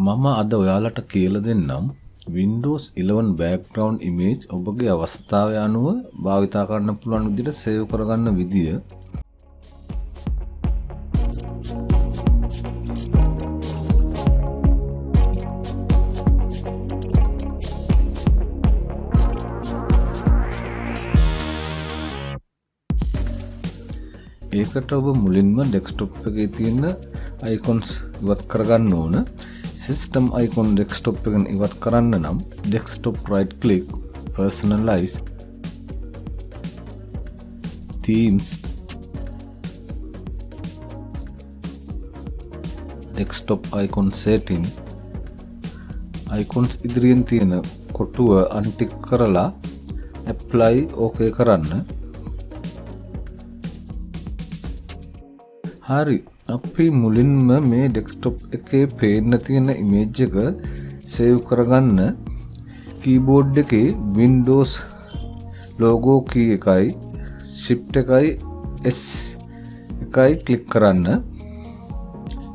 මම අද ඔයාලට කියලා දෙන්නම් Windows 11 background image ඔබගේ අවස්ථාව අනුව භාවිතා කරන්න පුළුවන් විදිහට සේව් කරගන්න විදිය. ඒකට ඔබ මුලින්ම desktop එකේ තියෙන icons ඉවත් කරගන්න ඕන. System icon desktop එකෙන් ඉවත් කරන්න නම් desktop right click, personalize, themes, desktop icon setting, icons ඉදිරියෙන් තියෙන කොටුව untick කරලා apply okay කරන්න. හරි, අපි මුලින්ම මේ desktop එකේ පේන්න තියෙන image එක save කරගන්න keyboard එකේ Windows logo key එකයි shift එකයි S එකයි click කරන්න.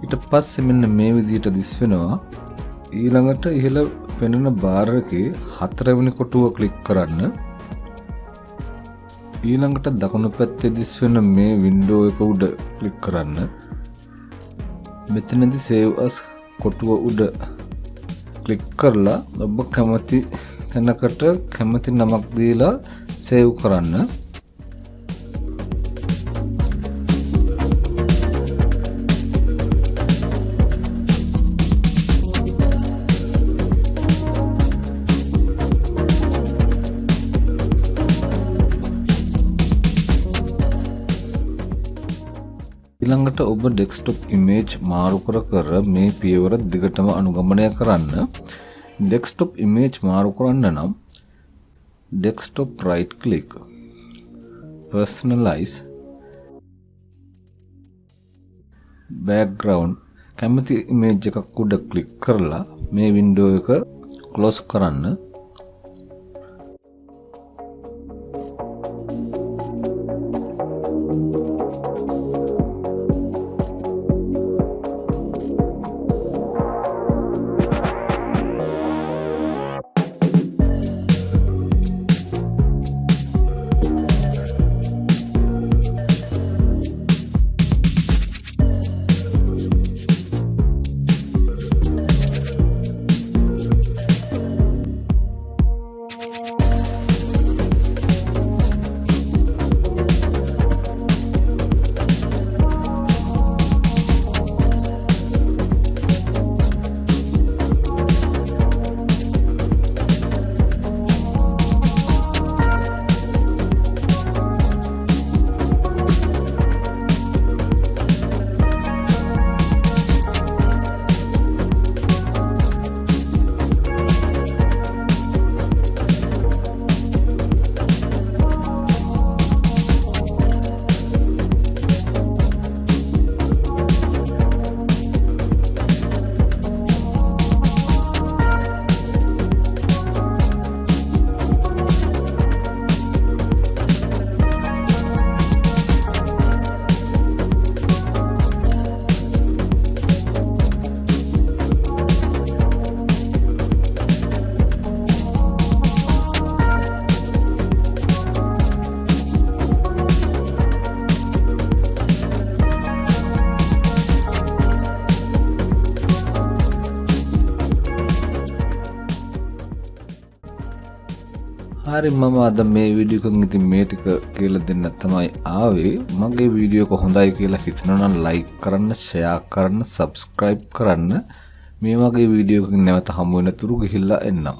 ඊට පස්සේ මෙන්න මේ විදිහට දිස් වෙනවා. ඊළඟට ඉහළ පෙනෙන bar එකේ 4 වෙනි කොටුව click කරන්න. ඊළඟට දකුණු පැත්තේ දිස් වෙන මේ window එක උඩ click කරන්න. මෙතනදී save as කොටුව උඩ click කරලා ඔබ කැමති තැනකට කැමති නමක් දීලා save කරන්න. ඊළඟට ඔබ desktop image මාරු කර මේ පියවර දිගටම අනුගමනය කරන්න. desktop image මාරු කරන්න නම් desktop right click, personalize, background කැමති image එකක් උඩ click කරලා මේ window එක close කරන්න. හරි, මම අද මේ වීඩියෝ එකෙන් ඉතින් මේ ටික කියලා දෙන්න තමයි ආවේ. මගේ වීඩියෝ එක හොඳයි කියලා හිතනවා නම් like කරන්න, share කරන්න, subscribe කරන්න. මේ වගේ වීඩියෝ එකකින් නැවත හමු වෙන තුරු ගිහිල්ලා එන්නම්.